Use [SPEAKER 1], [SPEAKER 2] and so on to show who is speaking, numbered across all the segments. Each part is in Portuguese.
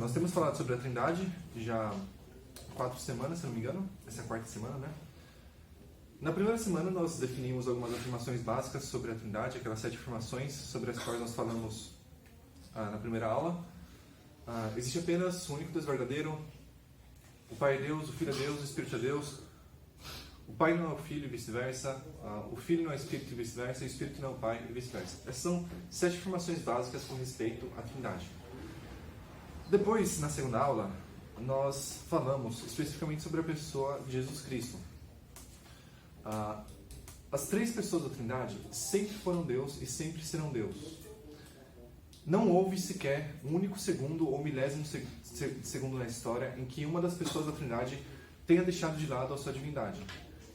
[SPEAKER 1] Nós temos falado sobre a Trindade já 4 semanas, se não me engano. Essa é a 4ª semana, né? Na primeira semana nós definimos algumas afirmações básicas sobre a Trindade, aquelas 7 afirmações sobre as quais nós falamos na primeira aula. Existe apenas um único Deus verdadeiro, o Pai é Deus, o Filho é Deus, o Espírito é Deus, o Pai não é o Filho e vice-versa, o Filho não é o Espírito e vice-versa, e o Espírito não é o Pai e vice-versa. Essas são 7 afirmações básicas com respeito à Trindade. Depois, na segunda aula, nós falamos especificamente sobre a pessoa de Jesus Cristo. As 3 pessoas da Trindade sempre foram Deus e sempre serão Deus. Não houve sequer um único segundo ou milésimo segundo na história em que uma das pessoas da Trindade tenha deixado de lado a sua divindade.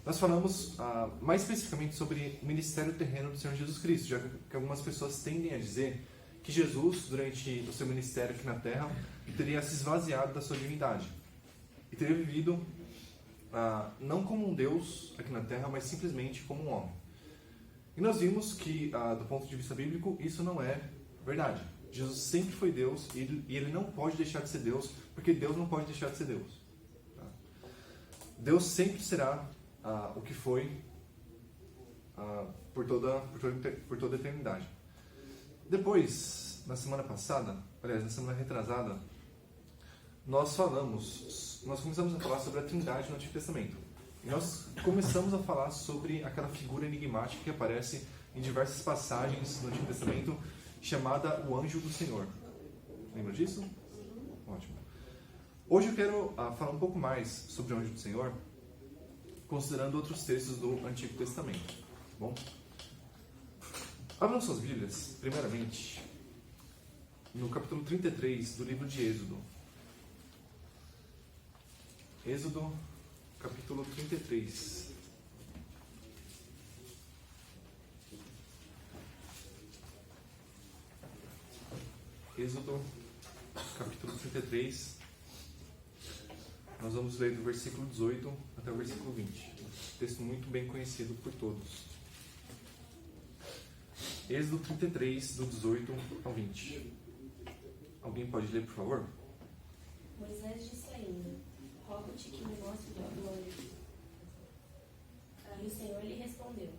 [SPEAKER 1] Nós falamos mais especificamente sobre o ministério terreno do Senhor Jesus Cristo, já que algumas pessoas tendem a dizer que Jesus, durante o seu ministério aqui na Terra, teria se esvaziado da sua divindade e teria vivido não como um Deus aqui na Terra, mas simplesmente como um homem. E nós vimos que, do ponto de vista bíblico, isso não é verdade. Jesus sempre foi Deus e ele não pode deixar de ser Deus, porque Deus não pode deixar de ser Deus. Tá? Deus sempre será o que foi por toda a eternidade. Depois, na semana passada, aliás, na semana retrasada, nós começamos a falar sobre a Trindade no Antigo Testamento. E nós começamos a falar sobre aquela figura enigmática que aparece em diversas passagens no Antigo Testamento, chamada o Anjo do Senhor. Lembra disso? Ótimo. Hoje eu quero falar um pouco mais sobre o Anjo do Senhor, considerando outros textos do Antigo Testamento. Tá bom? Abram suas Bíblias, primeiramente, no capítulo 33 do livro de Êxodo. Êxodo, capítulo 33. Êxodo, capítulo 33. Nós vamos ler do versículo 18 até o versículo 20. Um texto muito bem conhecido por todos. Êxodo 33, do 18 ao 20. Alguém pode ler, por favor?
[SPEAKER 2] Moisés disse ainda: rogo-te que me mostre tua glória. E o Senhor lhe respondeu: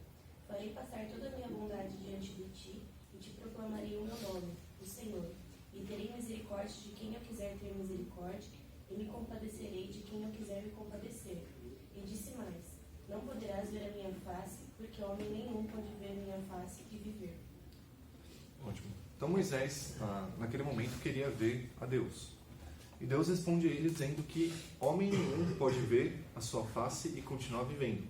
[SPEAKER 2] farei passar toda a minha bondade diante de ti, e te proclamarei o meu nome, o Senhor. E terei misericórdia de quem eu quiser ter misericórdia, e me compadecerei de quem eu quiser me compadecer. E disse mais: não poderás ver a minha face, porque homem nenhum pode ver a minha face e viver.
[SPEAKER 1] Ótimo. Então Moisés, naquele momento, queria ver a Deus. E Deus responde a ele dizendo que homem nenhum pode ver a sua face e continuar vivendo.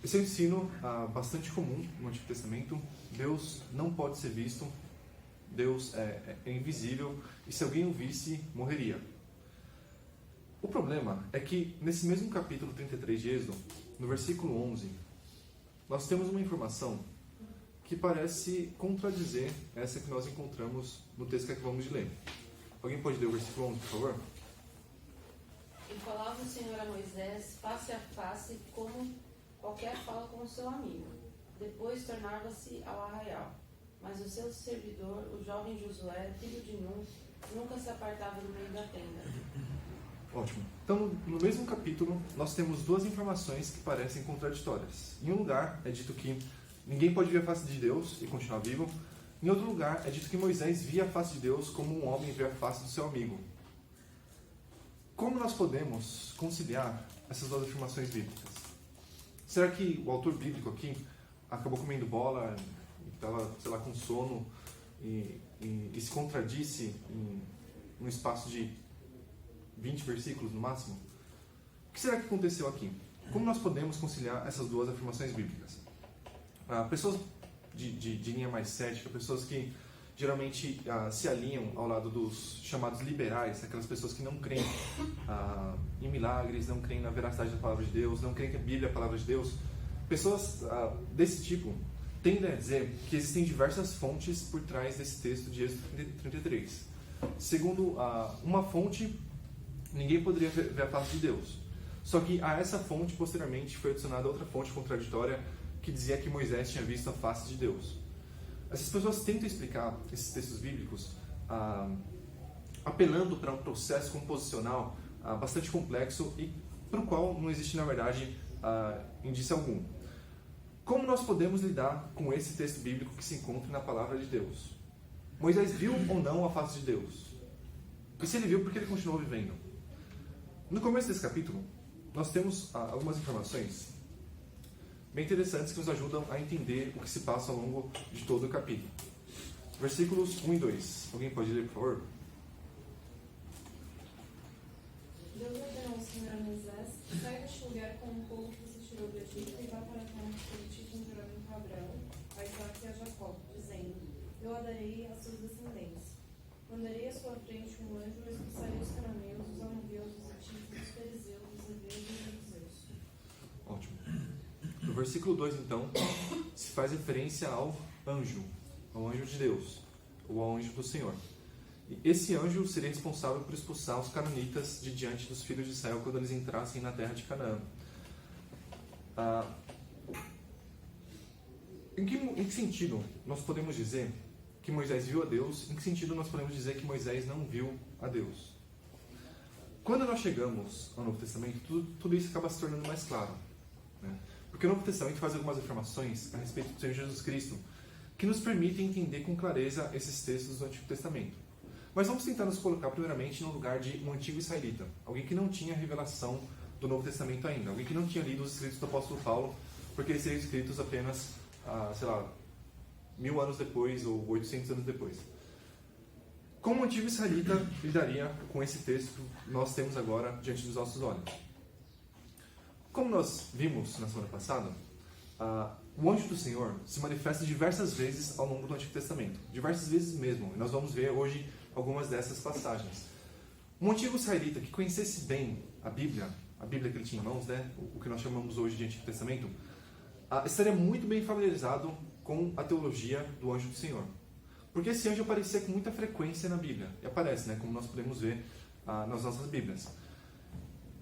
[SPEAKER 1] Esse é um ensino bastante comum no Antigo Testamento. Deus não pode ser visto, Deus é invisível, e se alguém o visse, morreria. O problema é que, nesse mesmo capítulo 33 de Êxodo, no versículo 11, nós temos uma informação que parece contradizer essa que nós encontramos no texto que acabamos de ler. Alguém pode ler o versículo 11, por favor?
[SPEAKER 3] E falava o Senhor a Moisés face a face, como qualquer fala com o seu amigo. Depois tornava-se ao arraial. Mas o seu servidor, o jovem Josué, filho de Nun, nunca se apartava do meio da tenda.
[SPEAKER 1] Ótimo. Então, no mesmo capítulo, nós temos 2 informações que parecem contraditórias. Em um lugar é dito que ninguém pode ver a face de Deus e continuar vivo. Em outro lugar é dito que Moisés via a face de Deus como um homem vê a face do seu amigo. Como nós podemos conciliar essas 2 afirmações bíblicas? Será que o autor bíblico aqui acabou comendo bola, estava, sei lá, com sono e se contradisse em um espaço de 20 versículos no máximo? O que será que aconteceu aqui? Como nós podemos conciliar essas 2 afirmações bíblicas? Pessoas de linha mais cética, pessoas que geralmente se alinham ao lado dos chamados liberais, aquelas pessoas que não creem em milagres, não creem na veracidade da palavra de Deus, não creem que a Bíblia é a palavra de Deus. Pessoas desse tipo tendem a dizer que existem diversas fontes por trás desse texto de Êxodo 33. Segundo uma fonte, ninguém poderia ver a face de Deus. Só que a essa fonte, posteriormente, foi adicionada outra fonte contraditória que dizia que Moisés tinha visto a face de Deus. Essas pessoas tentam explicar esses textos bíblicos apelando para um processo composicional bastante complexo e para o qual não existe, na verdade, indício algum. Como nós podemos lidar com esse texto bíblico que se encontra na palavra de Deus? Moisés viu ou não a face de Deus? E se ele viu, por que ele continuou vivendo? No começo desse capítulo, nós temos algumas informações bem interessantes que nos ajudam a entender o que se passa ao longo de todo o capítulo. Versículos 1 e 2. Alguém pode ler, por favor?
[SPEAKER 4] Deus ordenou ao Senhor a Moisés: sai deste lugar com o povo que se tirou do Egito e vá para a terra que ele te jurou a Abraão, a Isaque e a Jacó, dizendo: eu a darei às suas descendências. Mandarei à sua frente um anjo e expulsarei os cananeus, os amorreus, os hititas, os fariseus, os heveus e os jebuseus.
[SPEAKER 1] Ótimo. No versículo 2, então, se faz referência ao anjo de Deus, ou ao anjo do Senhor. E esse anjo seria responsável por expulsar os cananitas de diante dos filhos de Israel quando eles entrassem na terra de Canaã. Em que sentido nós podemos dizer que Moisés viu a Deus? Em que sentido nós podemos dizer que Moisés não viu a Deus? Quando nós chegamos ao Novo Testamento, tudo isso acaba se tornando mais claro, né? Porque o Novo Testamento faz algumas afirmações a respeito do Senhor Jesus Cristo que nos permitem entender com clareza esses textos do Antigo Testamento. Mas vamos tentar nos colocar primeiramente no lugar de um antigo israelita, alguém que não tinha a revelação do Novo Testamento ainda, alguém que não tinha lido os escritos do apóstolo Paulo, porque eles seriam escritos apenas, 1000 anos depois ou 800 anos depois. Como o antigo israelita lidaria com esse texto que nós temos agora diante dos nossos olhos? Como nós vimos na semana passada, o anjo do Senhor se manifesta diversas vezes ao longo do Antigo Testamento, diversas vezes mesmo, e nós vamos ver hoje algumas dessas passagens. Um antigo israelita que conhecesse bem a Bíblia que ele tinha em mãos, né, o que nós chamamos hoje de Antigo Testamento, estaria muito bem familiarizado com a teologia do anjo do Senhor. Porque esse anjo aparecia com muita frequência na Bíblia, e aparece, né, como nós podemos ver nas nossas Bíblias.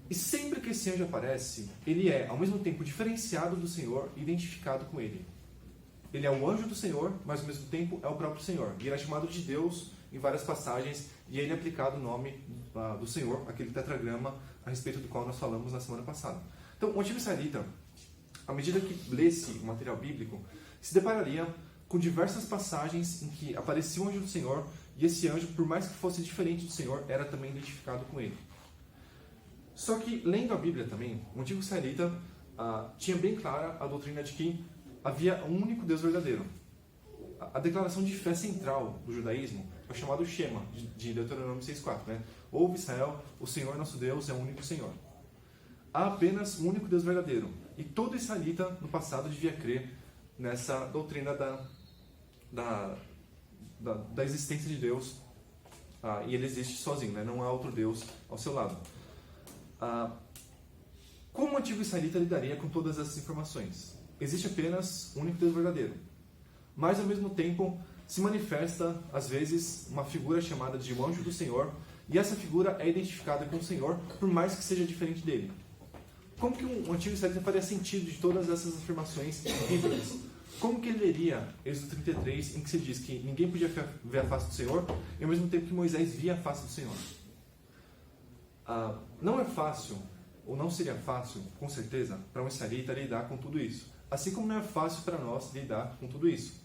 [SPEAKER 1] E sempre que esse anjo aparece, ele é, ao mesmo tempo, diferenciado do Senhor e identificado com ele. Ele é o anjo do Senhor, mas ao mesmo tempo é o próprio Senhor. E ele é chamado de Deus em várias passagens, e ele é aplicado o nome do Senhor, aquele tetragrama a respeito do qual nós falamos na semana passada. Então, o antigo israelita, à medida que lesse o material bíblico, se depararia com diversas passagens em que aparecia o anjo do Senhor, e esse anjo, por mais que fosse diferente do Senhor, era também identificado com ele. Só que, lendo a Bíblia também, o antigo israelita tinha bem clara a doutrina de que havia um único Deus verdadeiro. A declaração de fé central do judaísmo é o chamado Shema, de Deuteronômio 6,4. Né? Ouve, Israel, o Senhor nosso Deus é o único Senhor. Há apenas um único Deus verdadeiro. E todo israelita no passado devia crer nessa doutrina da existência de Deus. E ele existe sozinho, né? Não há outro Deus ao seu lado. Como o antigo israelita lidaria com todas essas informações? Existe apenas um único Deus verdadeiro. Mas, ao mesmo tempo, se manifesta, às vezes, uma figura chamada de o anjo do Senhor, e essa figura é identificada com o Senhor, por mais que seja diferente dele. Como que um antigo israelita faria sentido de todas essas afirmações bíblicas? Como que ele leria Êxodo 33, em que se diz que ninguém podia ver a face do Senhor, e ao mesmo tempo que Moisés via a face do Senhor? Não é fácil, ou não seria fácil, com certeza, para um israelita lidar com tudo isso. Assim como não é fácil para nós lidar com tudo isso.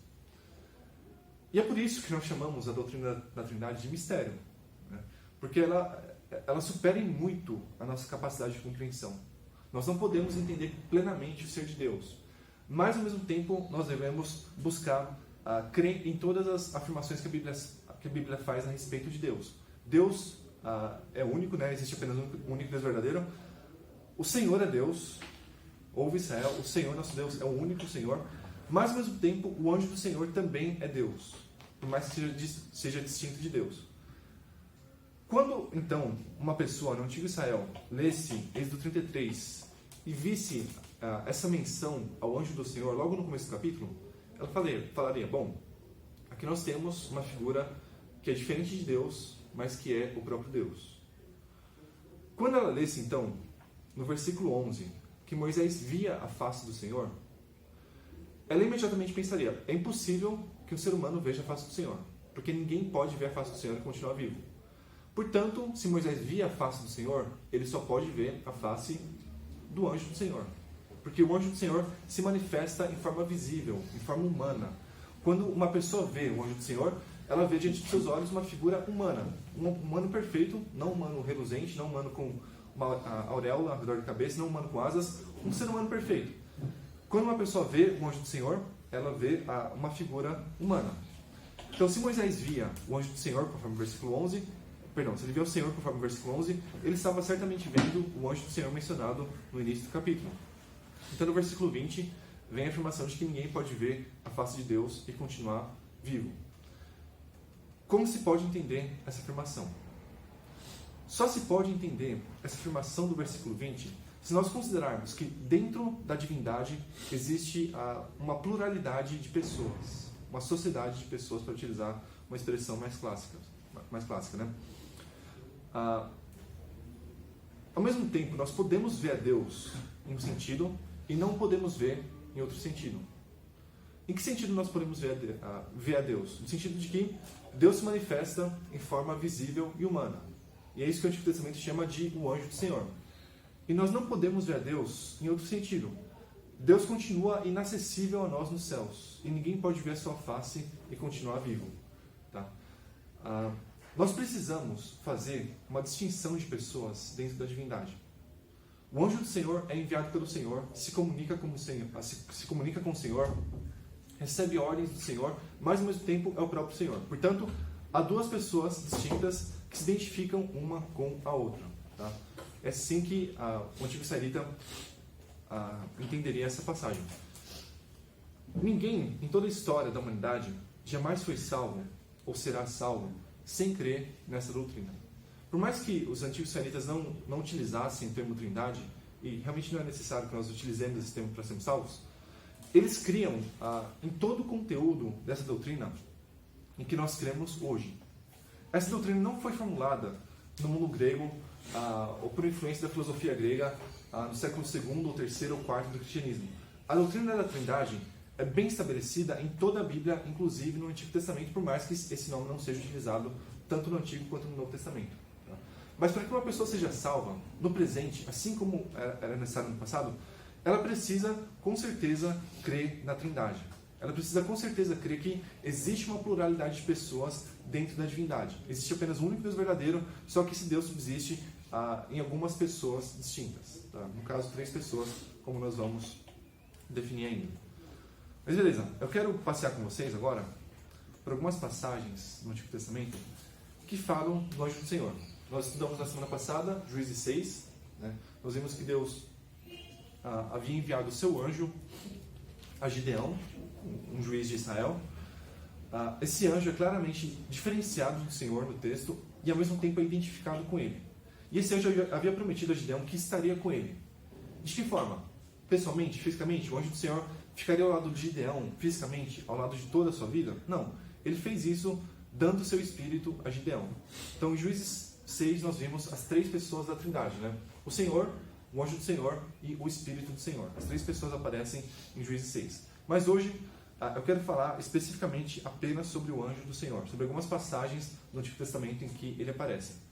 [SPEAKER 1] E é por isso que nós chamamos a doutrina da Trindade de mistério. Né? Porque ela supera em muito a nossa capacidade de compreensão. Nós não podemos entender plenamente o ser de Deus. Mas, ao mesmo tempo, nós devemos buscar crer em todas as afirmações que a Bíblia faz a respeito de Deus. Deus é único, né? Existe apenas um único Deus verdadeiro. O Senhor é Deus. Ouve, Israel, o Senhor nosso Deus é o único Senhor. Mas, ao mesmo tempo, o anjo do Senhor também é Deus. Por mais que seja distinto de Deus. Quando, então, uma pessoa no antigo Israel lesse Êxodo 33 e visse essa menção ao anjo do Senhor logo no começo do capítulo, ela falaria, bom, aqui nós temos uma figura que é diferente de Deus, mas que é o próprio Deus. Quando ela lesse, então, no versículo 11, que Moisés via a face do Senhor, ela imediatamente pensaria, é impossível que um ser humano veja a face do Senhor, porque ninguém pode ver a face do Senhor e continuar vivo. Portanto, se Moisés via a face do Senhor, ele só pode ver a face do anjo do Senhor. Porque o anjo do Senhor se manifesta em forma visível, em forma humana. Quando uma pessoa vê o anjo do Senhor, ela vê diante de seus olhos uma figura humana. Um humano perfeito, não um humano reluzente, não um humano com uma auréola ao redor da cabeça, não um humano com asas, um ser humano perfeito. Quando uma pessoa vê o anjo do Senhor, ela vê uma figura humana. Então, se Moisés via o anjo do Senhor, conforme o versículo 11, se ele via o Senhor, conforme o versículo 11, ele estava certamente vendo o anjo do Senhor mencionado no início do capítulo. Então, no versículo 20, vem a afirmação de que ninguém pode ver a face de Deus e continuar vivo. Como se pode entender essa afirmação? Só se pode entender essa afirmação do versículo 20 se nós considerarmos que dentro da divindade existe uma pluralidade de pessoas, uma sociedade de pessoas, para utilizar uma expressão mais clássica, né? Ao mesmo tempo, nós podemos ver a Deus em um sentido e não podemos ver em outro sentido. Em que sentido nós podemos ver a Deus? No sentido de que Deus se manifesta em forma visível e humana. E é isso que o Antigo Testamento chama de o anjo do Senhor. E nós não podemos ver a Deus em outro sentido. Deus continua inacessível a nós nos céus. E ninguém pode ver a sua face e continuar vivo. Tá? Nós precisamos fazer uma distinção de pessoas dentro da divindade. O anjo do Senhor é enviado pelo Senhor, se comunica com o Senhor, recebe ordens do Senhor, mas ao mesmo tempo é o próprio Senhor. Portanto, há duas pessoas distintas que se identificam uma com a outra. Tá? É assim que o antigo israelita entenderia essa passagem. Ninguém, em toda a história da humanidade, jamais foi salvo ou será salvo sem crer nessa doutrina. Por mais que os antigos israelitas não utilizassem o termo trindade, e realmente não é necessário que nós utilizemos esse termo para sermos salvos, eles criam em todo o conteúdo dessa doutrina em que nós cremos hoje. Essa doutrina não foi formulada no mundo grego ou por influência da filosofia grega no século II, ou III ou IV do cristianismo. A doutrina da Trindade é bem estabelecida em toda a Bíblia, inclusive no Antigo Testamento, por mais que esse nome não seja utilizado tanto no Antigo quanto no Novo Testamento. Tá? Mas para que uma pessoa seja salva no presente, assim como era necessário no passado, ela precisa, com certeza, crer na Trindade. Ela precisa, com certeza, crer que existe uma pluralidade de pessoas dentro da divindade. Existe apenas um único Deus verdadeiro, só que esse Deus subsiste em algumas pessoas distintas. Tá? No caso, 3 pessoas, como nós vamos definir ainda. Mas beleza, eu quero passear com vocês agora por algumas passagens no Antigo Testamento que falam do anjo do Senhor. Nós estudamos na semana passada, Juízes 6, né? Nós vimos que Deus havia enviado o seu anjo a Gideão, um juiz de Israel. Esse anjo é claramente diferenciado do Senhor no texto e ao mesmo tempo é identificado com ele. E esse anjo havia prometido a Gideão que estaria com ele. De que forma? Pessoalmente, fisicamente, o anjo do Senhor ficaria ao lado de Gideão, fisicamente, ao lado de toda a sua vida? Não. Ele fez isso dando o seu espírito a Gideão. Então, em Juízes 6, nós vimos as 3 pessoas da Trindade, né? O Senhor, o anjo do Senhor e o Espírito do Senhor. As 3 pessoas aparecem em Juízes 6. Mas hoje, eu quero falar especificamente apenas sobre o anjo do Senhor, sobre algumas passagens do Antigo Testamento em que ele aparece.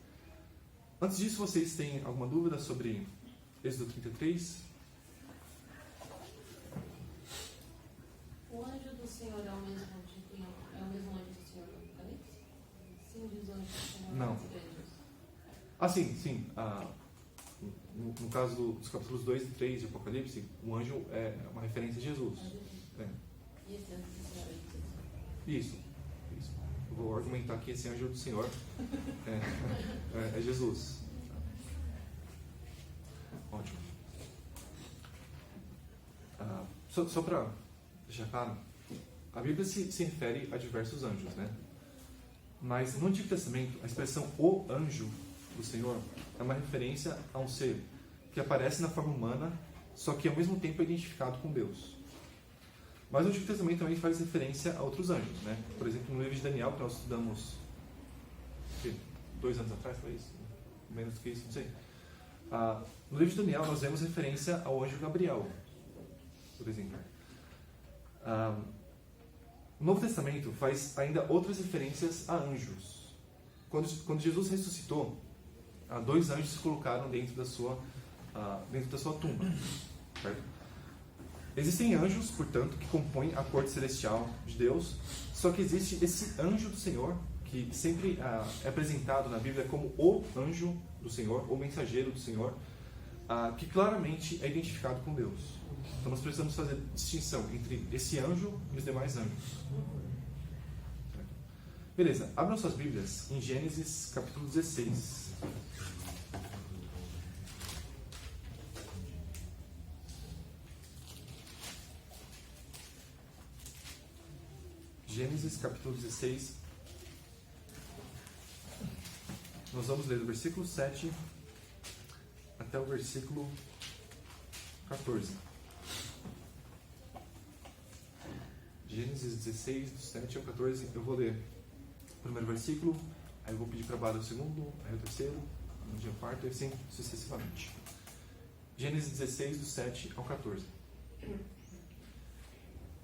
[SPEAKER 1] Antes disso, vocês têm alguma dúvida sobre Êxodo 33?
[SPEAKER 3] O anjo do Senhor é o mesmo anjo do Senhor do Apocalipse? Sim, diz o anjo do Senhor.
[SPEAKER 1] Não. Sim. No caso dos capítulos 2 e 3 de Apocalipse, o anjo é uma referência a Jesus.
[SPEAKER 3] E esse anjo do Senhor é
[SPEAKER 1] Isso. Eu vou argumentar que esse anjo do Senhor é Jesus. Ótimo. Só para deixar claro, a Bíblia se refere a diversos anjos, né? Mas no Antigo Testamento, a expressão o anjo do Senhor é uma referência a um ser que aparece na forma humana, só que ao mesmo tempo é identificado com Deus. Mas o Antigo Testamento também faz referência a outros anjos, né? Por exemplo, no livro de Daniel, que nós estudamos 2 anos atrás, foi isso? Menos do que isso, não sei. No livro de Daniel, nós vemos referência ao anjo Gabriel, por exemplo. O Novo Testamento faz ainda outras referências a anjos, quando Jesus ressuscitou, 2 anjos se colocaram dentro da sua tumba. Certo? Existem anjos, portanto, que compõem a corte celestial de Deus, só que existe esse anjo do Senhor, que sempre é apresentado na Bíblia como o anjo do Senhor, o mensageiro do Senhor, que claramente é identificado com Deus. Então nós precisamos fazer distinção entre esse anjo e os demais anjos. Certo? Beleza, abram suas Bíblias em Gênesis capítulo 16. Gênesis capítulo 16. Nós vamos ler do versículo 7 até o versículo 14. Gênesis 16, do 7 ao 14. Eu vou ler o primeiro versículo, aí eu vou pedir para a Bárbara o segundo, aí o terceiro, o quarto, e assim sucessivamente. Gênesis 16, do 7 ao 14.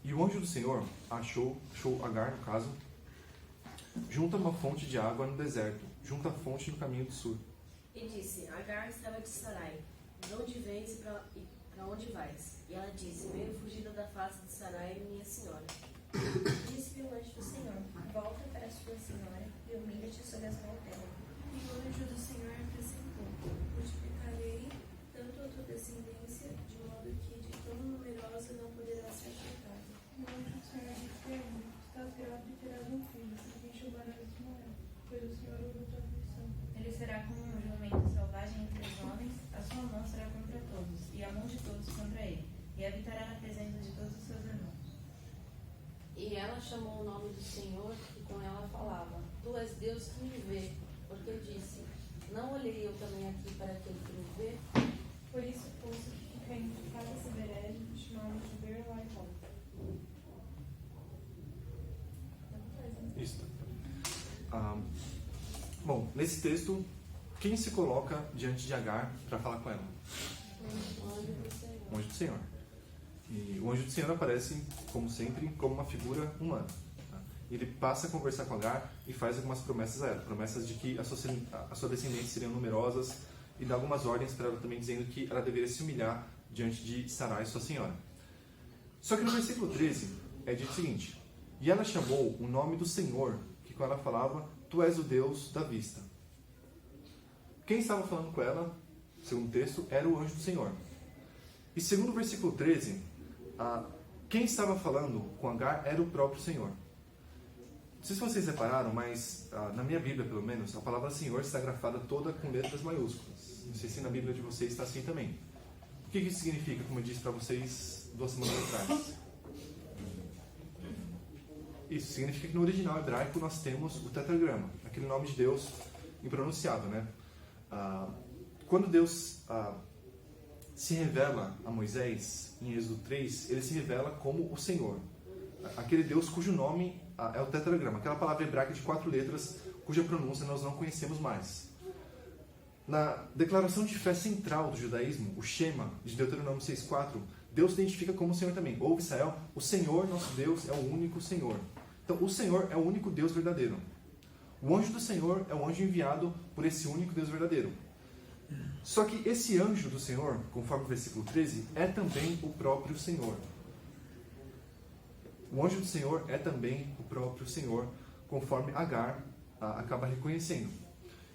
[SPEAKER 1] E o anjo do Senhor achou Agar, no caso, junto a uma fonte de água no deserto, junto à fonte no caminho do sul.
[SPEAKER 2] E disse: Agar estava de Sarai, de onde vens e para onde vais? E ela disse: Venho fugida da face de Sarai, minha senhora. Disse-lhe o anjo do Senhor: Volta para sua senhora e humilha-te sobre as mãos dela.
[SPEAKER 4] E o anjo do Senhor acrescentou: Multiplicarei tanto a tua descendência, de modo que de tão numerosa não poderá ser afetada. E o anjo do Senhor disse a ele: Estás grávida e terás um filho, e quem chamarás Ismael, pois o Senhor ouviu tua aflição.
[SPEAKER 5] Ele será como um jumento selvagem entre os homens, a sua mão será contra todos, e a mão de todos contra ele, e habitará na presença de todos os seus irmãos.
[SPEAKER 3] E ela chamou o nome do Senhor, que com ela falava: Tu és Deus que me vê, porque disse: Não olhei eu também aqui para aquele que me vê?
[SPEAKER 4] Por isso, o poço que fica entre Cades e Bered, chamado de Beer-Lai-Roi.
[SPEAKER 1] Isso. Bom, nesse texto, quem se coloca diante de Agar para falar com ela?
[SPEAKER 3] O anjo do Senhor.
[SPEAKER 1] O anjo do Senhor. E o anjo do Senhor aparece, como sempre, como uma figura humana. Tá? Ele passa a conversar com Agar e faz algumas promessas a ela. Promessas de que a sua descendência seriam numerosas e dá algumas ordens para ela também, dizendo que ela deveria se humilhar diante de Sarai, sua senhora. Só que no versículo 13 é dito o seguinte: E ela chamou o nome do Senhor, que com ela falava: Tu és o Deus da vista. Quem estava falando com ela, segundo o texto, era o anjo do Senhor. E segundo o versículo 13, quem estava falando com Agar era o próprio Senhor. Não sei se vocês repararam, mas na minha Bíblia, pelo menos, a palavra Senhor está grafada toda com letras maiúsculas. Não sei se na Bíblia de vocês está assim também. O que isso significa, como eu disse para vocês 2 semanas atrás? Isso significa que no original hebraico nós temos o tetragrama, aquele nome de Deus impronunciável, né? Quando Deus se revela a Moisés, em Êxodo 3, ele se revela como o Senhor. Aquele Deus cujo nome é o tetragrama, aquela palavra hebraica de 4 letras, cuja pronúncia nós não conhecemos mais. Na declaração de fé central do judaísmo, o Shema, de Deuteronômio 6,4, Deus se identifica como o Senhor também. Ouve, Israel, o Senhor, nosso Deus, é o único Senhor. Então, o Senhor é o único Deus verdadeiro. O anjo do Senhor é o anjo enviado por esse único Deus verdadeiro. Só que esse anjo do Senhor, conforme o versículo 13, é também o próprio Senhor. O anjo do Senhor é também o próprio Senhor, conforme Agar acaba reconhecendo.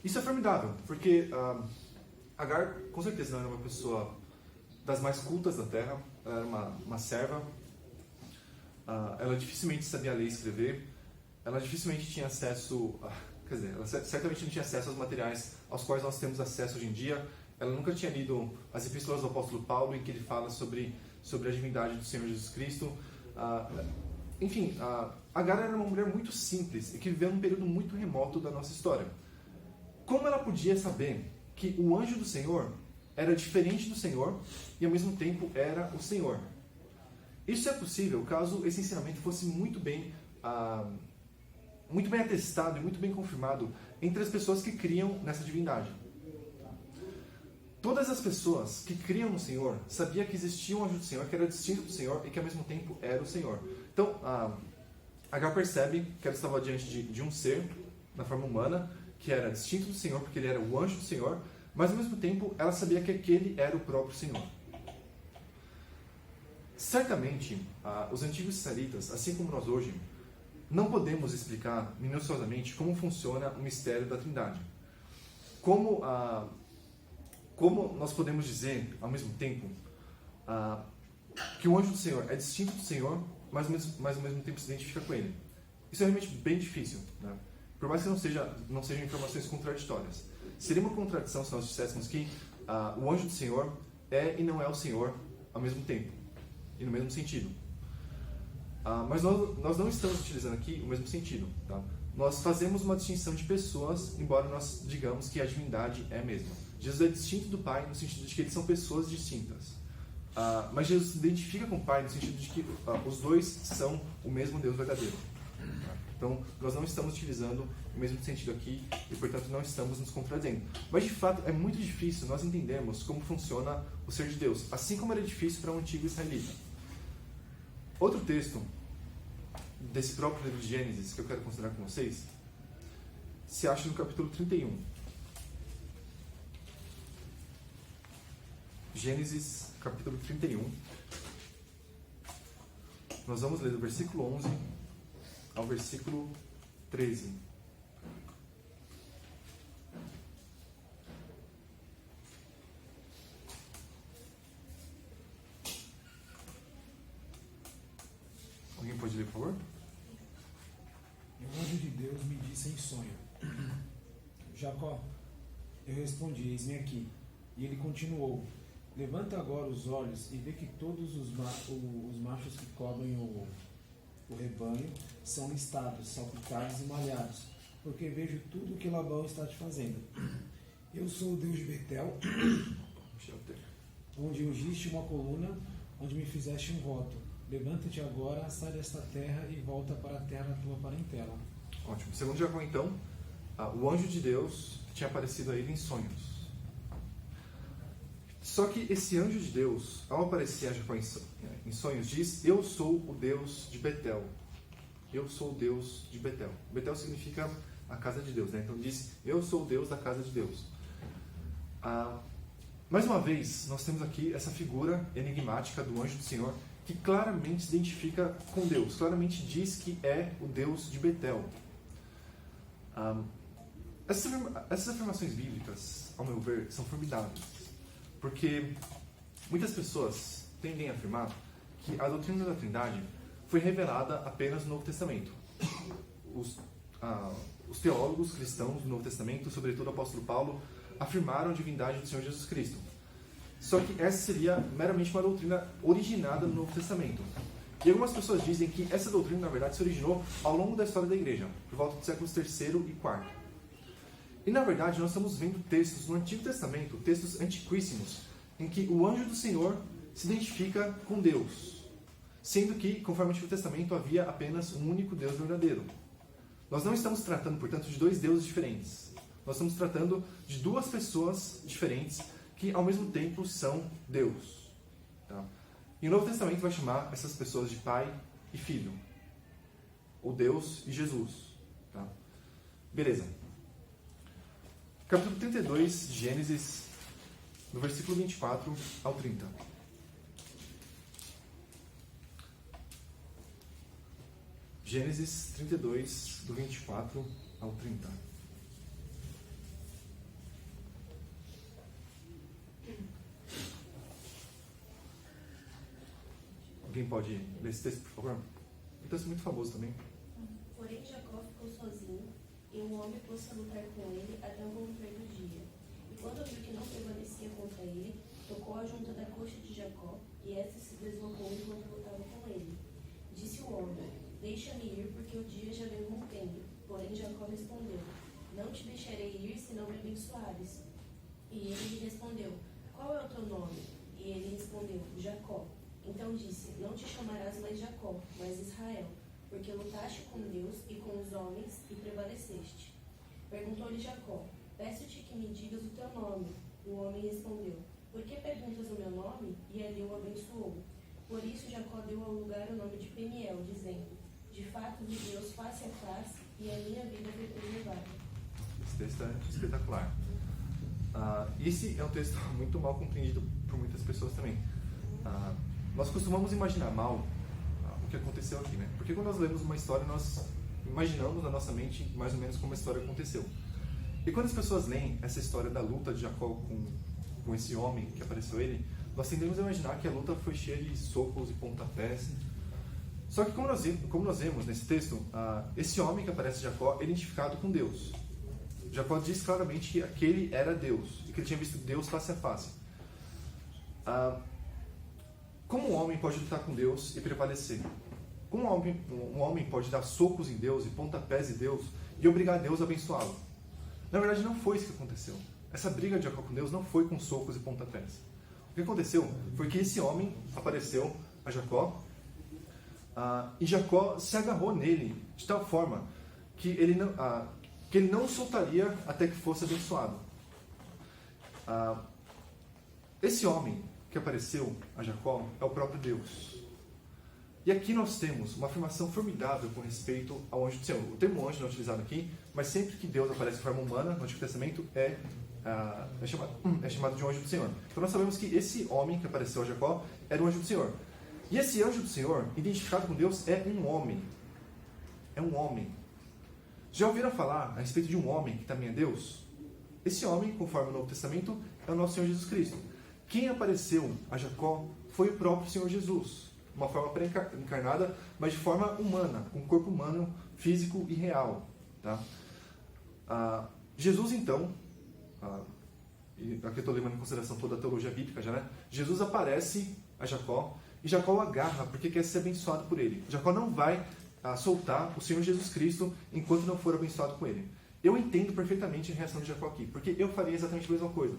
[SPEAKER 1] Isso é formidável, porque Agar, com certeza, não era uma pessoa das mais cultas da terra, ela era uma serva, ela dificilmente sabia ler e escrever, ela dificilmente tinha acesso, ela certamente não tinha acesso aos materiais aos quais nós temos acesso hoje em dia. Ela nunca tinha lido as epístolas do apóstolo Paulo, em que ele fala sobre a divindade do Senhor Jesus Cristo. Enfim, Agar era uma mulher muito simples e que viveu num período muito remoto da nossa história. Como ela podia saber que o anjo do Senhor era diferente do Senhor e ao mesmo tempo era o Senhor? Isso é possível caso esse ensinamento fosse muito bem atestado e muito bem confirmado entre as pessoas que criam nessa divindade. Todas as pessoas que criam no Senhor sabiam que existia um anjo do Senhor, que era distinto do Senhor e que ao mesmo tempo era o Senhor. Então, Agar percebe que ela estava diante de um ser, na forma humana, que era distinto do Senhor, porque ele era o anjo do Senhor, mas ao mesmo tempo ela sabia que aquele era o próprio Senhor. Certamente, os antigos israelitas, assim como nós hoje, não podemos explicar minuciosamente como funciona o mistério da Trindade. Como nós podemos dizer, ao mesmo tempo, que o anjo do Senhor é distinto do Senhor, mas ao mesmo tempo se identifica com ele? Isso é realmente bem difícil, né? Por mais que não sejam informações contraditórias. Seria uma contradição se nós disséssemos que o anjo do Senhor é e não é o Senhor ao mesmo tempo, e no mesmo sentido. Mas nós não estamos utilizando aqui o mesmo sentido. Tá? Nós fazemos uma distinção de pessoas, embora nós digamos que a divindade é a mesma. Jesus é distinto do Pai no sentido de que eles são pessoas distintas. Mas Jesus se identifica com o Pai no sentido de que os dois são o mesmo Deus verdadeiro. Então, nós não estamos utilizando o mesmo sentido aqui e, portanto, não estamos nos contradizendo. Mas, de fato, é muito difícil nós entendermos como funciona o ser de Deus, assim como era difícil para um antigo israelita. Outro texto desse próprio livro de Gênesis que eu quero considerar com vocês se acha no capítulo 31. Gênesis, capítulo 31. Nós vamos ler do versículo 11 ao versículo 13. Alguém pode ler, por favor?
[SPEAKER 6] E o anjo de Deus me disse em sonho: Jacó. Eu respondi: eis-me aqui. E ele continuou: levanta agora os olhos e vê que todos os machos que cobrem o rebanho são listados, salpicados e malhados, porque vejo tudo o que Labão está te fazendo. Eu sou o Deus de Betel, onde ungiste uma coluna, onde me fizeste um voto. Levanta-te agora, sai desta terra e volta para a terra da tua parentela.
[SPEAKER 1] Ótimo. Segundo Jacó, então, o anjo de Deus tinha aparecido a ele em sonhos. Só que esse anjo de Deus, ao aparecer a Jacó em sonhos, diz: eu sou o Deus de Betel. Eu sou o Deus de Betel. Betel significa a casa de Deus, né? Então diz: eu sou o Deus da casa de Deus. Mais uma vez, nós temos aqui essa figura enigmática do anjo do Senhor, que claramente se identifica com Deus, claramente diz que é o Deus de Betel. Essas afirmações bíblicas, ao meu ver, são formidáveis, porque muitas pessoas tendem a afirmar que a doutrina da Trindade foi revelada apenas no Novo Testamento. Os teólogos cristãos do Novo Testamento, sobretudo o apóstolo Paulo, afirmaram a divindade do Senhor Jesus Cristo. Só que essa seria meramente uma doutrina originada no Novo Testamento. E algumas pessoas dizem que essa doutrina, na verdade, se originou ao longo da história da Igreja, por volta dos séculos III e IV. E, na verdade, nós estamos vendo textos no Antigo Testamento, textos antiquíssimos, em que o anjo do Senhor se identifica com Deus, sendo que, conforme o Antigo Testamento, havia apenas um único Deus verdadeiro. Nós não estamos tratando, portanto, de dois deuses diferentes. Nós estamos tratando de duas pessoas diferentes que, ao mesmo tempo, são Deus. Tá? E o Novo Testamento vai chamar essas pessoas de Pai e Filho, ou Deus e Jesus. Tá? Beleza. Capítulo 32 de Gênesis, do versículo 24 ao 30. Gênesis 32, do 24 ao 30. Alguém pode ler esse texto, por favor? Um texto muito famoso também.
[SPEAKER 2] Porém, Jacó ficou sozinho, e um homem pôs-se a lutar com ele até o romper do dia. E quando viu que não prevalecia contra ele, tocou a junta da coxa de Jacó, e esta se deslocou enquanto lutava com ele. Disse o homem: deixa-me ir, porque o dia já vem rompendo. Porém, Jacó respondeu: não te deixarei ir, se não me abençoares. E ele lhe respondeu: qual é o teu nome? E ele respondeu: Jacó. Então disse: não te chamarás mais Jacó, mas Israel, porque lutaste com Deus e com os homens e prevaleceste. Perguntou-lhe Jacó: peço-te que me digas o teu nome. O homem respondeu: por que perguntas o meu nome? E ali o abençoou. Por isso Jacó deu ao lugar o nome de Peniel, dizendo: de fato vi Deus face a face, e a minha vida foi preservada.
[SPEAKER 1] Esse texto é espetacular. Esse é um texto muito mal compreendido por muitas pessoas também. Nós costumamos imaginar mal o que aconteceu aqui, né? Porque quando nós lemos uma história, nós imaginamos na nossa mente mais ou menos como a história aconteceu. E quando as pessoas leem essa história da luta de Jacó com esse homem que apareceu ele, nós tendemos a imaginar que a luta foi cheia de socos e pontapés. Só que como nós vemos nesse texto, esse homem que aparece Jacó é identificado com Deus. Jacó diz claramente que aquele era Deus e que ele tinha visto Deus face a face. Como um homem pode lutar com Deus e prevalecer? Como um homem pode dar socos em Deus e pontapés em Deus e obrigar Deus a abençoá-lo? Na verdade, não foi isso que aconteceu. Essa briga de Jacó com Deus não foi com socos e pontapés. O que aconteceu foi que esse homem apareceu a Jacó e Jacó se agarrou nele de tal forma que ele não o soltaria até que fosse abençoado. Esse homem que apareceu a Jacó é o próprio Deus. E aqui nós temos uma afirmação formidável com respeito ao anjo do Senhor. O termo anjo não é utilizado aqui, mas sempre que Deus aparece de forma humana no Antigo Testamento é chamado de um anjo do Senhor. Então nós sabemos que esse homem que apareceu a Jacó era um anjo do Senhor. E esse anjo do Senhor, identificado com Deus, é um homem. É um homem. Já ouviram falar a respeito de um homem que também é Deus? Esse homem, conforme o Novo Testamento, é o nosso Senhor Jesus Cristo. Quem apareceu a Jacó foi o próprio Senhor Jesus. Uma forma pré-encarnada, mas de forma humana, com um corpo humano, físico e real. Tá? Jesus, então, e aqui eu estou levando em consideração toda a teologia bíblica já, né? Jesus aparece a Jacó e Jacó o agarra porque quer ser abençoado por ele. Jacó não vai soltar o Senhor Jesus Cristo enquanto não for abençoado com ele. Eu entendo perfeitamente a reação de Jacó aqui, porque eu faria exatamente a mesma coisa.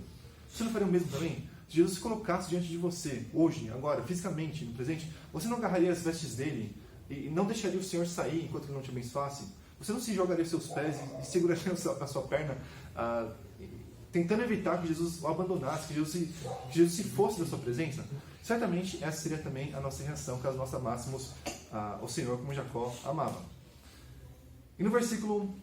[SPEAKER 1] Você não faria o mesmo também? Se Jesus se colocasse diante de você, hoje, agora, fisicamente, no presente, você não agarraria as vestes dele e não deixaria o Senhor sair enquanto ele não te abençoasse? Você não se jogaria aos seus pés e seguraria a sua perna, tentando evitar que Jesus o abandonasse, que Jesus se fosse da sua presença? Certamente essa seria também a nossa reação, caso nós amássemos o Senhor como Jacó amava. E no versículo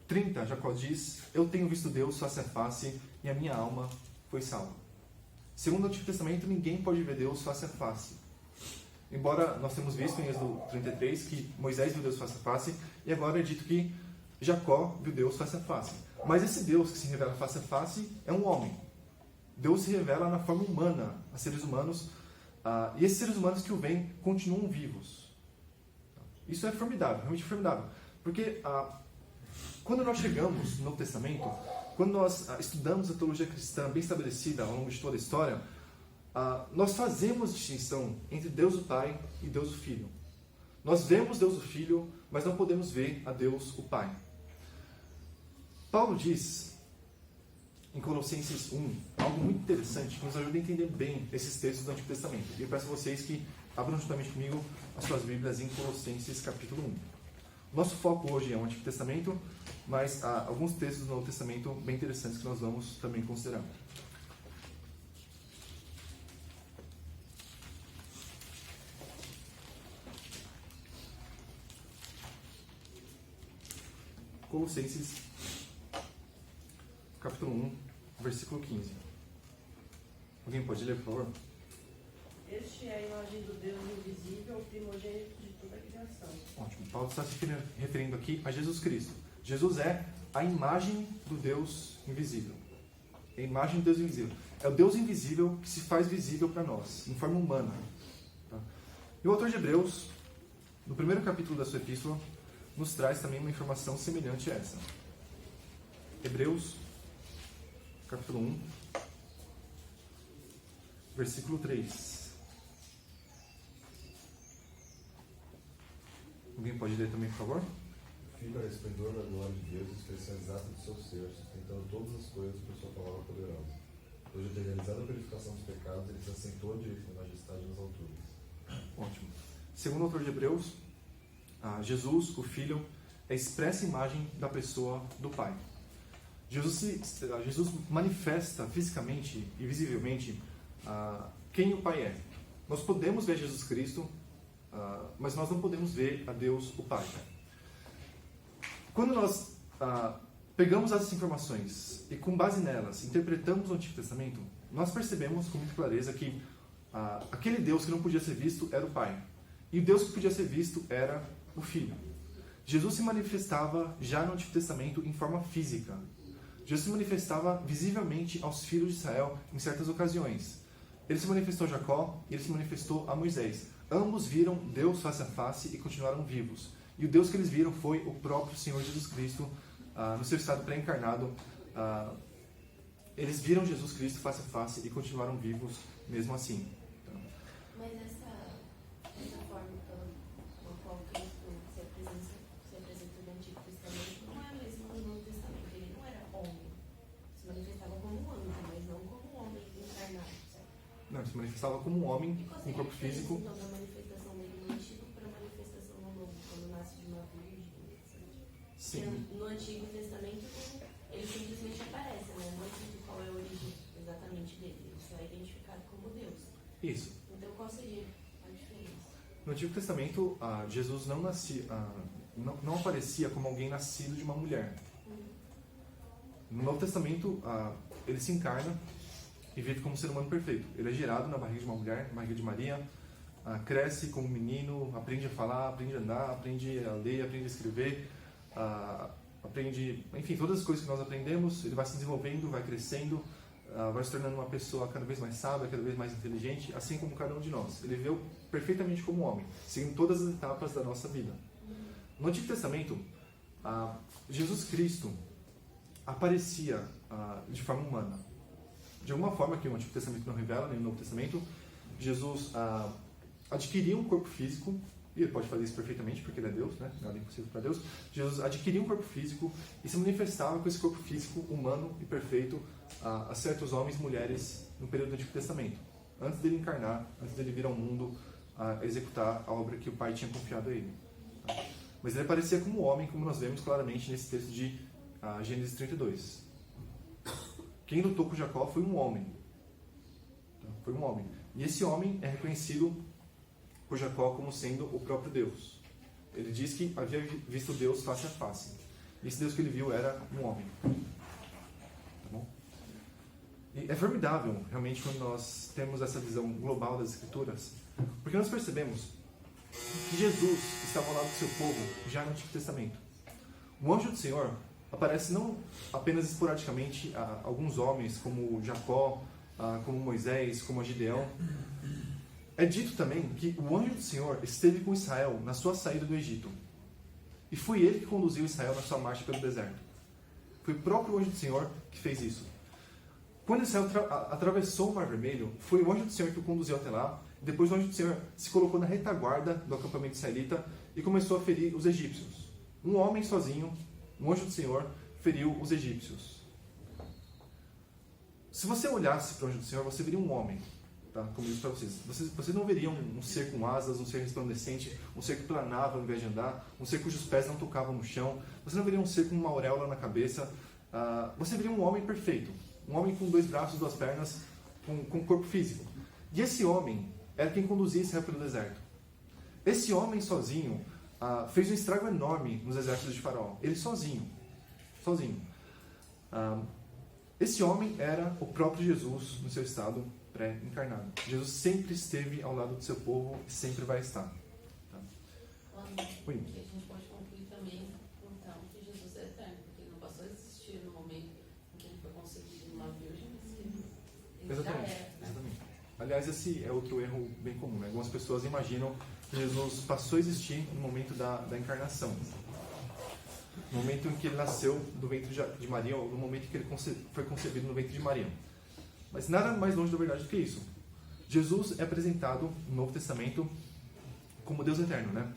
[SPEAKER 1] 30, Jacó diz: eu tenho visto Deus face a face e a minha alma foi salva. Segundo o Antigo Testamento, ninguém pode ver Deus face a face. Embora nós temos visto em Êxodo 33 que Moisés viu Deus face a face, e agora é dito que Jacó viu Deus face a face. Mas esse Deus que se revela face a face é um homem. Deus se revela na forma humana a seres humanos, e esses seres humanos que o veem continuam vivos. Isso é formidável, realmente formidável. Porque quando nós chegamos no Novo Testamento, quando nós estudamos a teologia cristã bem estabelecida ao longo de toda a história, nós fazemos distinção entre Deus o Pai e Deus o Filho. Nós vemos Deus o Filho, mas não podemos ver a Deus o Pai. Paulo diz em Colossenses 1 algo muito interessante que nos ajuda a entender bem esses textos do Antigo Testamento. E eu peço a vocês que abram juntamente comigo as suas Bíblias em Colossenses capítulo 1. Nosso foco hoje é o Antigo Testamento, mas há alguns textos do Novo Testamento bem interessantes que nós vamos também considerar. Colossenses, capítulo 1, versículo 15. Alguém pode ler, por favor?
[SPEAKER 3] Este é a imagem do Deus invisível, primogênito de toda a criação.
[SPEAKER 1] Ótimo. Paulo está se referindo aqui a Jesus Cristo. Jesus é a imagem do Deus invisível. É a imagem do Deus invisível. É o Deus invisível que se faz visível para nós, em forma humana. Tá? E o autor de Hebreus, no primeiro capítulo da sua epístola, nos traz também uma informação semelhante a essa. Hebreus, capítulo 1, versículo 3. Alguém pode ler também, por favor?
[SPEAKER 7] Filho é esplendor da glória de Deus, expressão exata do seu ser, sustentando todas as coisas por sua palavra poderosa. Depois de ter realizado a purificação dos pecados, ele se assentou à direita da majestade nas alturas.
[SPEAKER 1] Ótimo. Segundo o autor de Hebreus, Jesus, o Filho, é a expressa imagem da pessoa do Pai. Jesus manifesta fisicamente e visivelmente quem o Pai é. Nós podemos ver Jesus Cristo, mas nós não podemos ver a Deus o Pai. Quando nós pegamos essas informações e com base nelas interpretamos o Antigo Testamento, nós percebemos com muita clareza que aquele Deus que não podia ser visto era o Pai. E o Deus que podia ser visto era o Filho. Jesus se manifestava já no Antigo Testamento em forma física. Jesus se manifestava visivelmente aos filhos de Israel em certas ocasiões. Ele se manifestou a Jacó e ele se manifestou a Moisés. Ambos viram Deus face a face e continuaram vivos. E o Deus que eles viram foi o próprio Senhor Jesus Cristo no seu estado pré-encarnado. Eles viram Jesus Cristo face a face e continuaram vivos mesmo assim.
[SPEAKER 2] Mas essa forma pela qual Cristo se apresenta no Antigo Testamento não é a mesma no Novo Testamento. Ele não era homem. Se manifestava como um anjo, mas não como um homem encarnado, certo?
[SPEAKER 1] Não, ele se manifestava como um homem com corpo físico.
[SPEAKER 2] Então, da manifestação dele no Antigo para a manifestação no Novo, quando nasce de uma virgem, etc.
[SPEAKER 1] Sim.
[SPEAKER 2] No Antigo Testamento, ele simplesmente aparece, né? Não diz qual é a origem exatamente dele. Ele só é identificado como Deus.
[SPEAKER 1] Isso.
[SPEAKER 2] Então, qual seria a diferença?
[SPEAKER 1] No Antigo Testamento, Jesus não nascia, não aparecia como alguém nascido de uma mulher. No Novo Testamento, ele se encarna e vive como um ser humano perfeito. Ele é gerado na barriga de uma mulher, na barriga de Maria, cresce como menino, aprende a falar, aprende a andar, aprende a ler, aprende a escrever, aprende, enfim, todas as coisas que nós aprendemos. Ele vai se desenvolvendo, vai crescendo, vai se tornando uma pessoa cada vez mais sábia, cada vez mais inteligente, assim como cada um de nós. Ele viveu perfeitamente como homem, seguindo todas as etapas da nossa vida. No Antigo Testamento, Jesus Cristo aparecia de forma humana. De alguma forma que o Antigo Testamento não revela, nem o Novo Testamento, Jesus adquiria um corpo físico, e ele pode fazer isso perfeitamente, porque ele é Deus, né? Nada é impossível para Deus. Jesus adquiria um corpo físico e se manifestava com esse corpo físico humano e perfeito a certos homens e mulheres no período do Antigo Testamento, antes dele encarnar, antes dele vir ao mundo executar a obra que o Pai tinha confiado a ele. Mas ele aparecia como homem, como nós vemos claramente nesse texto de Gênesis 32. Quem lutou com Jacó foi um homem. Foi um homem. E esse homem é reconhecido por Jacó como sendo o próprio Deus. Ele diz que havia visto Deus face a face. E esse Deus que ele viu era um homem. Tá bom? E é formidável, realmente, quando nós temos essa visão global das Escrituras, porque nós percebemos que Jesus estava ao lado do seu povo já no Antigo Testamento. O anjo do Senhor aparece não apenas esporadicamente a alguns homens, como Jacó, como Moisés, como Gideão. É dito também que o anjo do Senhor esteve com Israel na sua saída do Egito. E foi ele que conduziu Israel na sua marcha pelo deserto. Foi o próprio anjo do Senhor que fez isso. Quando Israel atravessou o Mar Vermelho, foi o anjo do Senhor que o conduziu até lá. Depois o anjo do Senhor se colocou na retaguarda do acampamento israelita e começou a ferir os egípcios. Um homem sozinho, um anjo do Senhor, feriu os egípcios. Se você olhasse para o anjo do Senhor, você veria um homem. Tá? Como eu disse para vocês. Vocês não veriam um ser com asas, um ser resplandecente, um ser que planava ao invés de andar, um ser cujos pés não tocavam no chão. Você não veria um ser com uma auréola na cabeça. Você veria um homem perfeito. Um homem com 2 braços, 2 pernas, com corpo físico. E esse homem era quem conduzia Israel pelo deserto. Esse homem sozinho fez um estrago enorme nos exércitos de Faraó. Ele sozinho. Esse homem era o próprio Jesus no seu estado pré-encarnado. Jesus sempre esteve ao lado do seu povo e sempre vai estar. Tá?
[SPEAKER 3] Oi. Que a gente pode concluir também, então, que Jesus é eterno, porque ele não passou a existir no momento em que ele foi concebido numa virgem, mas ele
[SPEAKER 1] Exatamente.
[SPEAKER 3] já era. Né?
[SPEAKER 1] Exatamente. Aliás, esse é outro erro bem comum. Né? Algumas pessoas imaginam que Jesus passou a existir no momento da encarnação. No momento em que ele nasceu do ventre de Maria, ou no momento em que ele foi concebido no ventre de Maria. Mas nada mais longe da verdade do que isso. Jesus é apresentado no Novo Testamento como Deus eterno, né?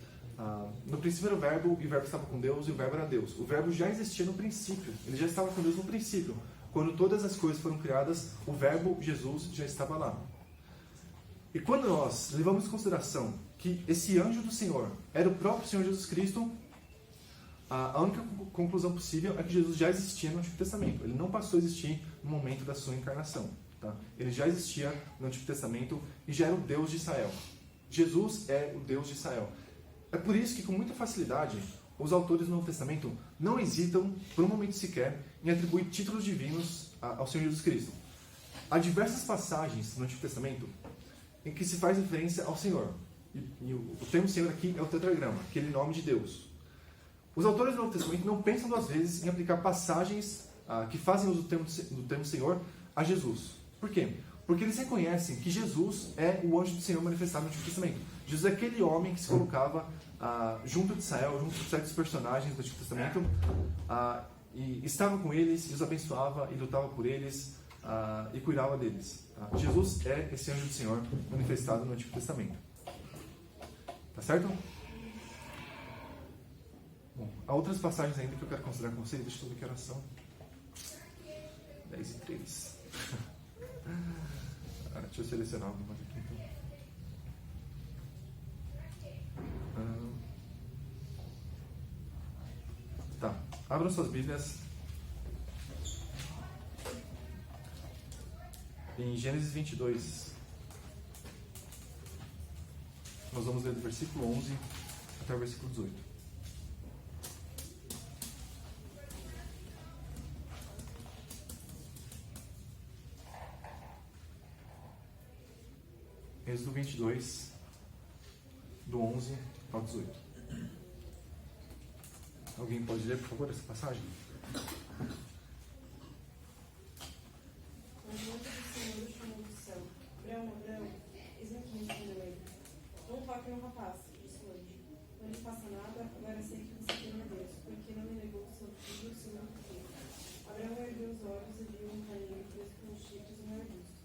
[SPEAKER 1] No princípio era o Verbo, e o Verbo estava com Deus, e o Verbo era Deus. O Verbo já existia no princípio, ele já estava com Deus no princípio. Quando todas as coisas foram criadas, o Verbo, Jesus, já estava lá. E quando nós levamos em consideração que esse anjo do Senhor era o próprio Senhor Jesus Cristo, a única conclusão possível é que Jesus já existia no Antigo Testamento. Ele não passou a existir no momento da sua encarnação. Tá? Ele já existia no Antigo Testamento e já era o Deus de Israel. Jesus é o Deus de Israel. É por isso que, com muita facilidade, os autores do Novo Testamento não hesitam, por um momento sequer, em atribuir títulos divinos ao Senhor Jesus Cristo. Há diversas passagens no Antigo Testamento em que se faz referência ao Senhor. E o termo Senhor aqui é o tetragrama, aquele nome de Deus. Os autores do Novo Testamento não pensam duas vezes em aplicar passagens que fazem uso do termo Senhor a Jesus. Por quê? Porque eles reconhecem que Jesus é o anjo do Senhor manifestado no Antigo Testamento. Jesus é aquele homem que se colocava junto de Israel, junto de certos personagens do Antigo Testamento, e estava com eles, e os abençoava, e lutava por eles, e cuidava deles. Jesus é esse anjo do Senhor manifestado no Antigo Testamento. Tá certo? Bom, há outras passagens ainda que eu quero considerar com vocês. Deixa eu ver que horas são. 10:03. Deixa eu selecionar algumas aqui. Então. Tá. Abram suas Bíblias em Gênesis 22. Nós vamos ler do versículo 11 até o versículo 18. Êxodo 22, do 11 ao 18. Alguém pode ler, por favor, essa passagem?
[SPEAKER 4] Mas o anjo do Senhor o chamou do céu. Abraão, Abraão, eis-me aqui, respondeu ele. Não toque no rapaz, disse o anjo. Não lhe faça nada, agora sei que você teme a Deus, porque não me negou o seu filho, o seu único filho. Abraão ergueu os olhos e viu um carneiro preso com os chifres no arbusto.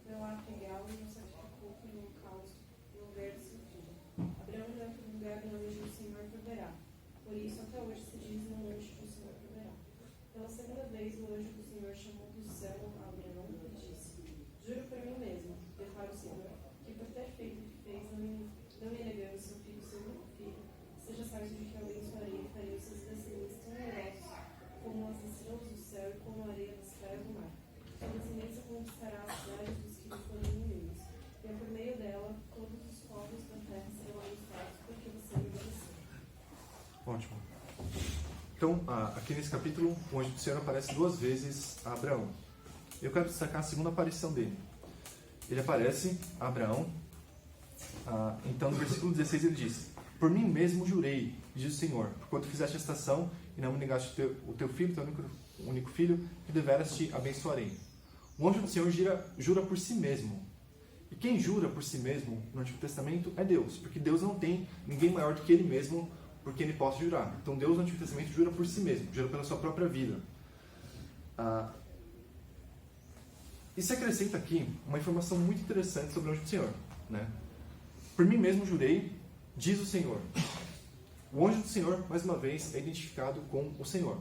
[SPEAKER 4] Foi lá pegá-lo e o sacrificou como um holocausto no lugar do seu filho. Abraão, naquele lugar, não onde o Senhor proverá. Por isso, até hoje se diz no monte que o Senhor proverá. Pela segunda vez, o anjo do Senhor chamou do céu a Abraão e disse: Juro por mim mesmo, declara o Senhor, que por ter feito o que fez, não me negando o seu filho, seu único filho, seja certo de que eu abençoarei e farei os seus descendentes tão numerosos como as estrelas do céu e como a areia das praias do mar. Sua descendência conquistará as cidades dos que lhe forem inimigos, e por meio dela todos os povos da terra serão abençoados, porque você me obedeceu.
[SPEAKER 1] Ótimo. Então, aqui nesse capítulo, o anjo do Senhor aparece duas vezes a Abraão. Eu quero destacar a segunda aparição dele. Ele aparece a Abraão, então no versículo 16 ele diz: Por mim mesmo jurei, diz o Senhor, porquanto fizeste esta ação e não me negaste o teu filho, teu único filho, que deveras te abençoarei. O anjo do Senhor jura por si mesmo. E quem jura por si mesmo no Antigo Testamento é Deus, porque Deus não tem ninguém maior do que Ele mesmo por quem Ele possa jurar. Então Deus no Antigo Testamento jura por si mesmo, jura pela sua própria vida. E se acrescenta aqui uma informação muito interessante sobre o anjo do Senhor. Né? Por mim mesmo jurei, diz o Senhor. O anjo do Senhor, mais uma vez, é identificado com o Senhor.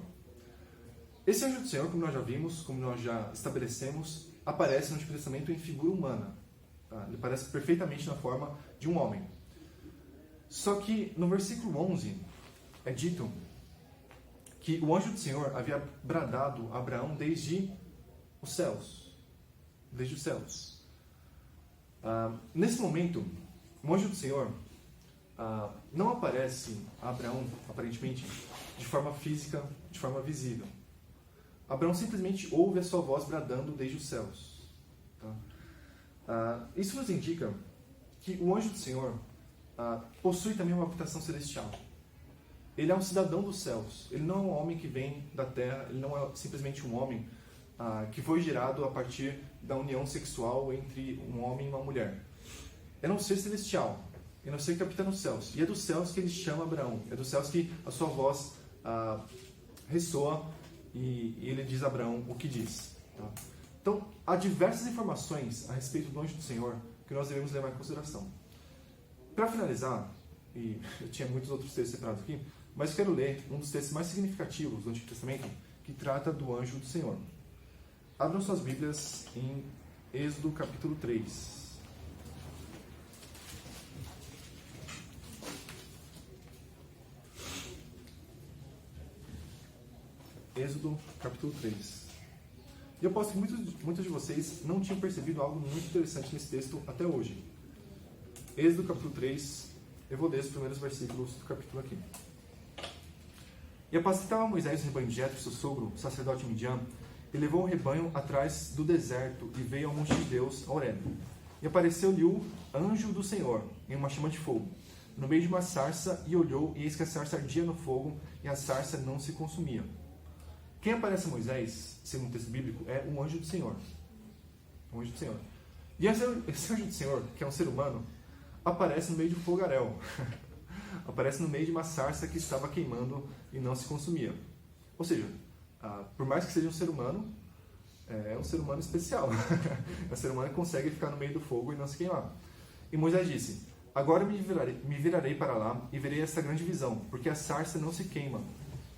[SPEAKER 1] Esse anjo do Senhor, como nós já vimos, como nós já estabelecemos, aparece no Antigo Testamento em figura humana. Tá? Ele aparece perfeitamente na forma de um homem. Só que no versículo 11 é dito que o anjo do Senhor havia bradado a Abraão desde os céus. Desde os céus. Nesse momento, o anjo do Senhor não aparece a Abraão, aparentemente, de forma física, de forma visível. Abraão simplesmente ouve a sua voz bradando desde os céus. Tá? Isso nos indica que o anjo do Senhor possui também uma habitação celestial. Ele é um cidadão dos céus. Ele não é um homem que vem da terra. Ele não é simplesmente um homem que foi gerado a partir da união sexual entre um homem e uma mulher. É um ser celestial. É um ser que habita nos céus. E é dos céus que ele chama Abraão. É dos céus que a sua voz ressoa e ele diz a Abraão o que diz. Tá? Então, há diversas informações a respeito do anjo do Senhor que nós devemos levar em consideração. Para finalizar, e eu tinha muitos outros textos separados aqui, mas quero ler um dos textos mais significativos do Antigo Testamento que trata do anjo do Senhor. Abram suas Bíblias em Êxodo capítulo 3. Êxodo capítulo 3. E eu posso que muitos de vocês não tinham percebido algo muito interessante nesse texto até hoje. Êxodo capítulo 3, eu vou ler os primeiros versículos do capítulo aqui. E apacentava Moisés o rebanho de Jetro, seu sogro, sacerdote Midian, e levou o rebanho atrás do deserto e veio ao monte de Deus, a Horebe. E apareceu-lhe o anjo do Senhor, em uma chama de fogo, no meio de uma sarça, e olhou, e eis que a sarça ardia no fogo, e a sarça não se consumia. Quem aparece a Moisés, segundo o texto bíblico, é um anjo do Senhor. Um anjo do Senhor. E esse anjo do Senhor, que é um ser humano, aparece no meio de um fogaréu. Aparece no meio de uma sarça que estava queimando e não se consumia. Ou seja, por mais que seja um ser humano, é um ser humano especial. É um ser humano que consegue ficar no meio do fogo e não se queimar. E Moisés disse: agora me virarei para lá e verei esta grande visão, porque a sarça não se queima.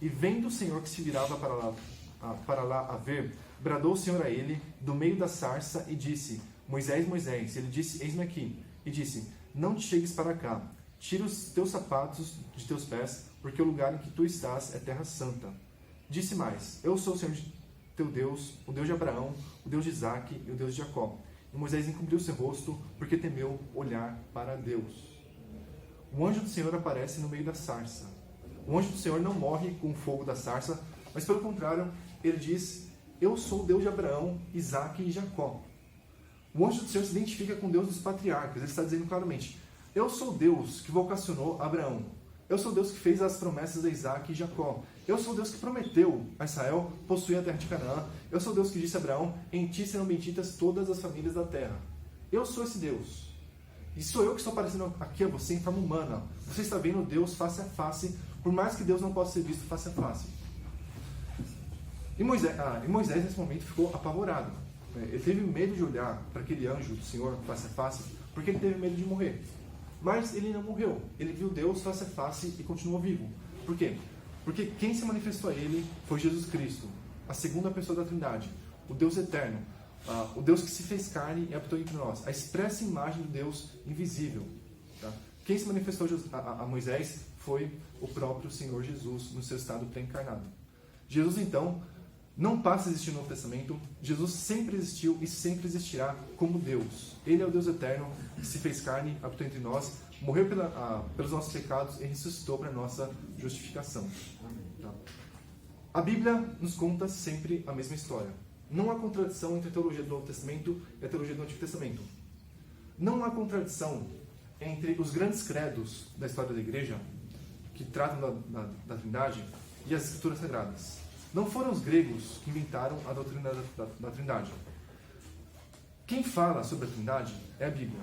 [SPEAKER 1] E vendo o Senhor que se virava para lá a ver, bradou o Senhor a ele do meio da sarça e disse: Moisés, Moisés. Ele disse: eis-me aqui. E disse: não te chegues para cá. Tira os teus sapatos de teus pés, porque o lugar em que tu estás é terra santa. Disse mais: eu sou o Senhor teu Deus, o Deus de Abraão, o Deus de Isaque e o Deus de Jacó. E Moisés encobriu seu rosto, porque temeu olhar para Deus. O anjo do Senhor aparece no meio da sarça. O anjo do Senhor não morre com o fogo da sarça, mas pelo contrário, ele diz: eu sou o Deus de Abraão, Isaque e Jacó. O anjo do Senhor se identifica com o Deus dos patriarcas. Ele está dizendo claramente: eu sou o Deus que vocacionou Abraão. Eu sou o Deus que fez as promessas a Isaque e Jacó. Eu sou o Deus que prometeu a Israel possuir a terra de Canaã. Eu sou o Deus que disse a Abraão: em ti serão benditas todas as famílias da terra. Eu sou esse Deus. E sou eu que estou aparecendo aqui a você em forma humana. Você está vendo Deus face a face, por mais que Deus não possa ser visto face a face. E Moisés nesse momento ficou apavorado. Ele teve medo de olhar para aquele anjo do Senhor face a face, porque ele teve medo de morrer. Mas ele não morreu. Ele viu Deus face a face e continuou vivo. Por quê? Porque quem se manifestou a ele foi Jesus Cristo, a segunda pessoa da Trindade, o Deus eterno, o Deus que se fez carne e habitou entre nós, a expressa imagem do Deus invisível. Tá? Quem se manifestou a Moisés foi o próprio Senhor Jesus no seu estado pré-encarnado. Jesus, então, não passa a existir no Novo Testamento. Jesus sempre existiu e sempre existirá como Deus. Ele é o Deus eterno que se fez carne, habitou entre nós, morreu pelos nossos pecados e ressuscitou para a nossa justificação. Tá? A Bíblia nos conta sempre a mesma história. Não há contradição entre a teologia do Novo Testamento e a teologia do Antigo Testamento. Não há contradição entre os grandes credos da história da Igreja, que tratam da Trindade, e as Escrituras Sagradas. Não foram os gregos que inventaram a doutrina da Trindade. Quem fala sobre a Trindade é a Bíblia.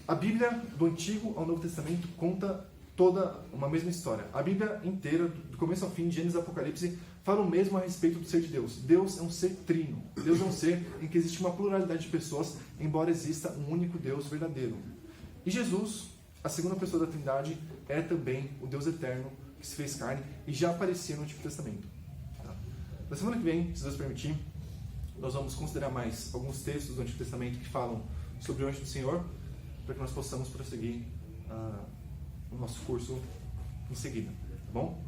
[SPEAKER 1] A Bíblia, do Antigo ao Novo Testamento, conta toda uma mesma história. A Bíblia inteira, do começo ao fim, de Gênesis e Apocalipse, fala o mesmo a respeito do ser de Deus. Deus é um ser trino. Deus é um ser em que existe uma pluralidade de pessoas, embora exista um único Deus verdadeiro. E Jesus, a segunda pessoa da Trindade, é também o Deus eterno que se fez carne e já aparecia no Antigo Testamento. Tá? Na semana que vem, se Deus permitir, nós vamos considerar mais alguns textos do Antigo Testamento que falam sobre o anjo do Senhor, para que nós possamos prosseguir o nosso curso em seguida. Tá bom?